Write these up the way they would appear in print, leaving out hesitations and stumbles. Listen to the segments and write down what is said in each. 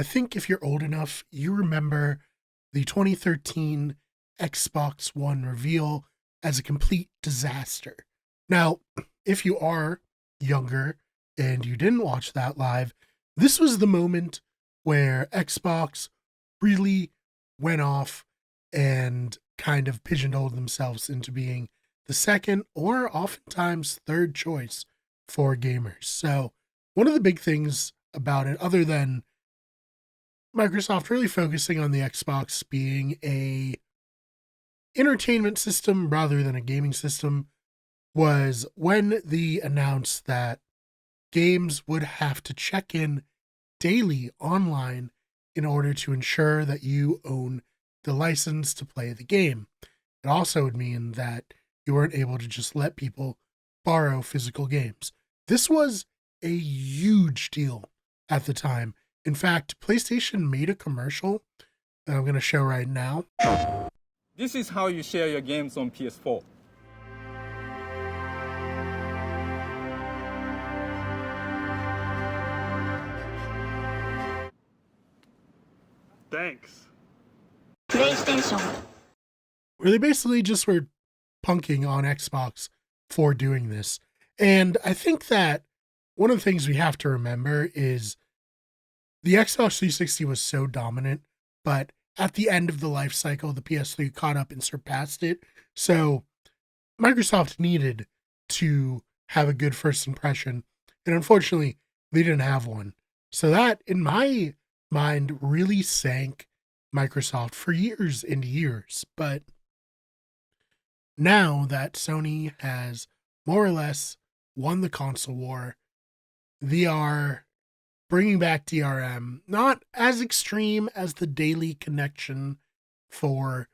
I think if you're old enough, you remember the 2013 Xbox One reveal as a complete disaster. Now, if you are younger and you didn't watch that live, this was the moment where Xbox really went off and kind of pigeonholed themselves into being the second or oftentimes third choice for gamers. So, one of the big things about it, other than Microsoft really focusing on the Xbox being a entertainment system rather than a gaming system, was when they announced that games would have to check in daily online in order to ensure that you own the license to play the game. It also would mean that you weren't able to just let people borrow physical games. This was a huge deal at the time. In fact, PlayStation made a commercial that I'm going to show right now. This is how you share your games on PS4. Thanks. PlayStation. Where they basically just were punking on Xbox for doing this. And I think that one of the things we have to remember is the Xbox 360 was so dominant, but at the end of the life cycle, the PS3 caught up and surpassed it. So Microsoft needed to have a good first impression. And unfortunately, they didn't have one. So that, in my mind, really sank Microsoft for years and years. But now that Sony has more or less won the console war, they are bringing back DRM, not as extreme as the daily connection for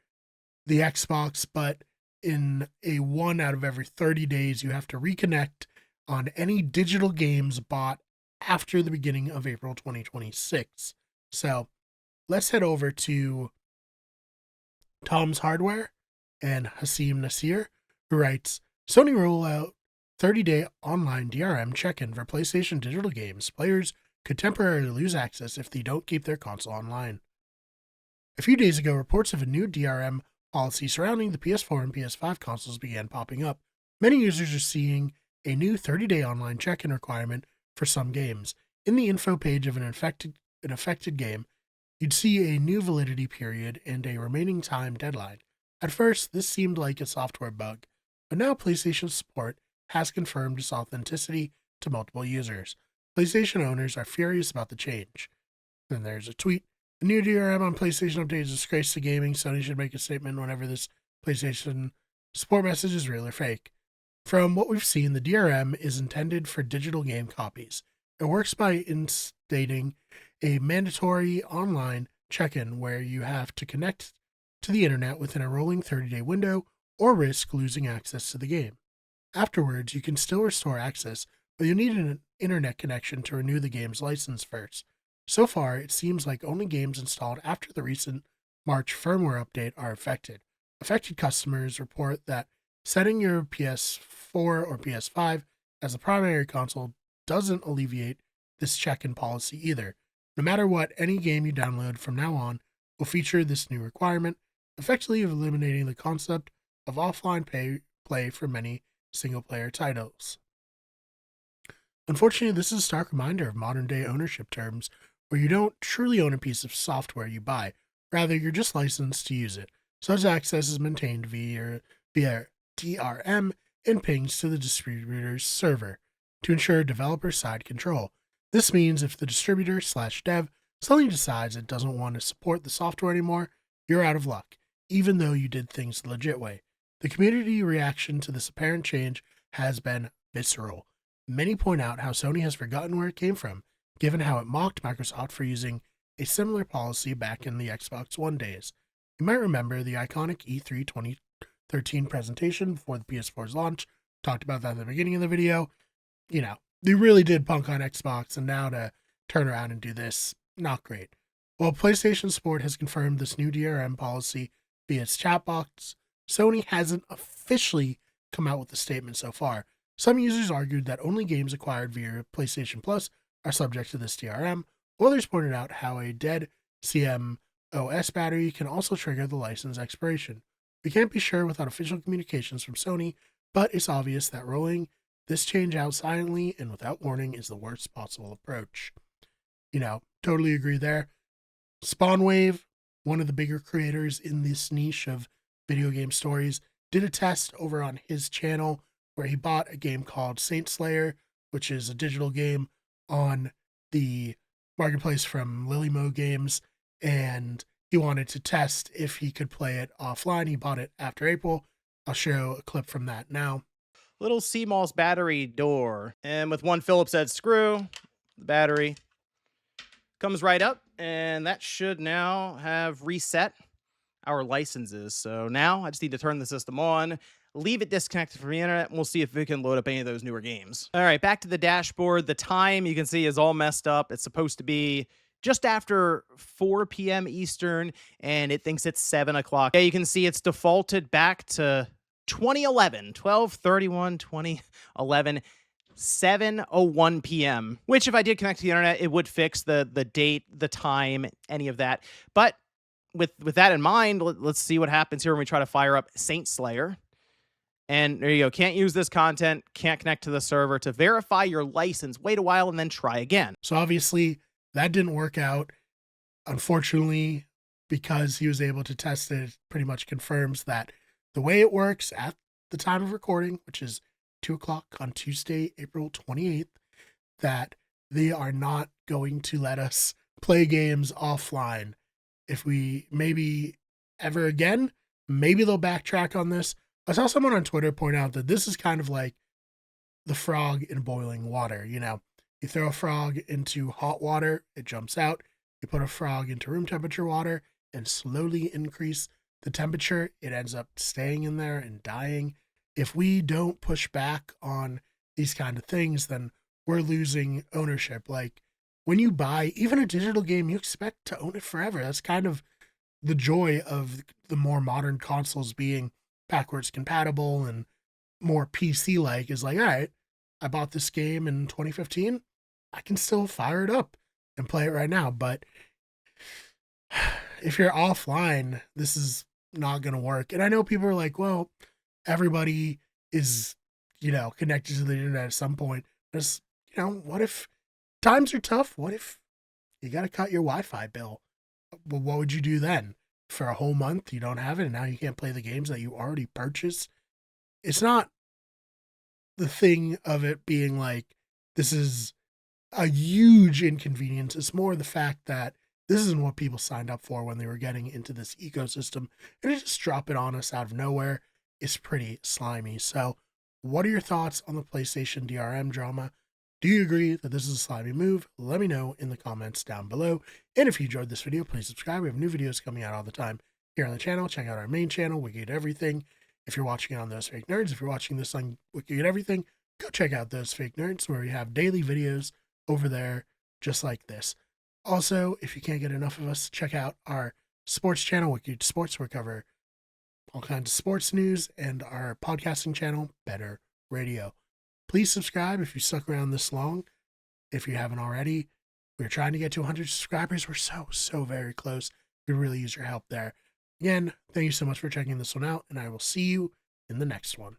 the Xbox, but in a 1 out of every 30 days, you have to reconnect on any digital games bought after the beginning of April 2026. So let's head over to Tom's Hardware and Hasim Nasir, who writes, Sony roll out 30-day online DRM check-in for PlayStation digital games. Players could temporarily lose access if they don't keep their console online. A few days ago, reports of a new DRM policy surrounding the PS4 and PS5 consoles began popping up. Many users are seeing a new 30-day online check-in requirement for some games. In the info page of an affected game, you'd see a new validity period and a remaining time deadline. At first, this seemed like a software bug, but now PlayStation support has confirmed its authenticity to multiple users. PlayStation owners are furious about the change. Then there's a tweet. The new DRM on PlayStation update is a disgrace to gaming. Sony should make a statement whenever this PlayStation support message is real or fake. From what we've seen, the DRM is intended for digital game copies. It works by instating a mandatory online check-in where you have to connect to the internet within a rolling 30-day window or risk losing access to the game. Afterwards, you can still restore access, but you'll need an internet connection to renew the game's license first. So far, it seems like only games installed after the recent March firmware update are affected. Affected customers report that setting your PS4 or PS5 as the primary console doesn't alleviate this check-in policy either. No matter what, any game you download from now on will feature this new requirement, effectively eliminating the concept of offline play for many single-player titles. Unfortunately, this is a stark reminder of modern-day ownership terms where you don't truly own a piece of software you buy. Rather, you're just licensed to use it. Such access is maintained via DRM and pings to the distributor's server to ensure developer-side control. This means if the distributor/dev suddenly decides it doesn't want to support the software anymore, you're out of luck, even though you did things the legit way. The community reaction to this apparent change has been visceral. Many point out how Sony has forgotten where it came from, given how it mocked Microsoft for using a similar policy back in the Xbox One days. You might remember the iconic E3 2013 presentation before the PS4's launch. Talked about that at the beginning of the video. You know, they really did punk on Xbox, and now to turn around and do this, not great. While PlayStation Support has confirmed this new DRM policy via its chat box, Sony hasn't officially come out with a statement so far. Some users argued that only games acquired via PlayStation Plus are subject to this DRM, Others pointed out how a dead CMOS battery can also trigger the license expiration. We can't be sure without official communications from Sony, but it's obvious that rolling this change out silently and without warning is the worst possible approach. Totally agree there. Spawnwave, one of the bigger creators in this niche of video game stories, did a test over on his channel where he bought a game called Saint Slayer, which is a digital game on the marketplace from Lilymo Games, and he wanted to test if he could play it offline. He bought it after April. I'll show a clip from that now. Little CMOS battery door, and with one Phillips head screw, the battery comes right up, and that should now have reset our licenses. So now I just need to turn the system on, leave it disconnected from the internet, and we'll see if we can load up any of those newer games. All right, back to the dashboard. The time you can see is all messed up. It's supposed to be just after 4 p.m. Eastern, and it thinks it's 7 o'clock. Yeah, you can see it's defaulted back to 2011, 12/31/2011, 7:01 p.m., which if I did connect to the internet, it would fix the date, the time, any of that. But with that in mind, let's see what happens here when we try to fire up Saint Slayer. And there you go. Can't use this content, can't connect to the server. To verify your license, wait a while and then try again. So obviously that didn't work out. Unfortunately, because he was able to test it, it pretty much confirms that the way it works at the time of recording, which is 2 o'clock on Tuesday, April 28th, that they are not going to let us play games offline. If we maybe ever again, maybe they'll backtrack on this. I saw someone on Twitter point out that this is kind of like the frog in boiling water. You throw a frog into hot water, it jumps out. You put a frog into room temperature water and slowly increase the temperature, it ends up staying in there and dying. If we don't push back on these kind of things, then we're losing ownership. Like when you buy even a digital game, you expect to own it forever. That's kind of the joy of the more modern consoles being backwards compatible and more PC-like, is like, all right, I bought this game in 2015. I can still fire it up and play it right now. But if you're offline, this is not going to work. And I know people are like, well, everybody is, connected to the internet at some point. Just, what if times are tough? What if you got to cut your Wi-Fi bill? Well, what would you do then? For a whole month, you don't have it, and now you can't play the games that you already purchased. It's not the thing of it being like, this is a huge inconvenience. It's more the fact that this isn't what people signed up for when they were getting into this ecosystem, and to just drop it on us out of nowhere is pretty slimy. So what are your thoughts on the PlayStation DRM drama? Do you agree that this is a slimy move? Let me know in the comments down below. And if you enjoyed this video, please subscribe. We have new videos coming out all the time here on the channel. Check out our main channel, Wicked Everything. If you're watching it on Those Fake Nerds, if you're watching this on Wicked Everything, go check out Those Fake Nerds, where we have daily videos over there just like this. Also, if you can't get enough of us, check out our sports channel, Wicked Sports, where we cover all kinds of sports news, and our podcasting channel, Better Radio. Please subscribe if you stuck around this long. If you haven't already, we're trying to get to 100 subscribers. We're so very close. We really use your help there. Again, thank you so much for checking this one out, and I will see you in the next one.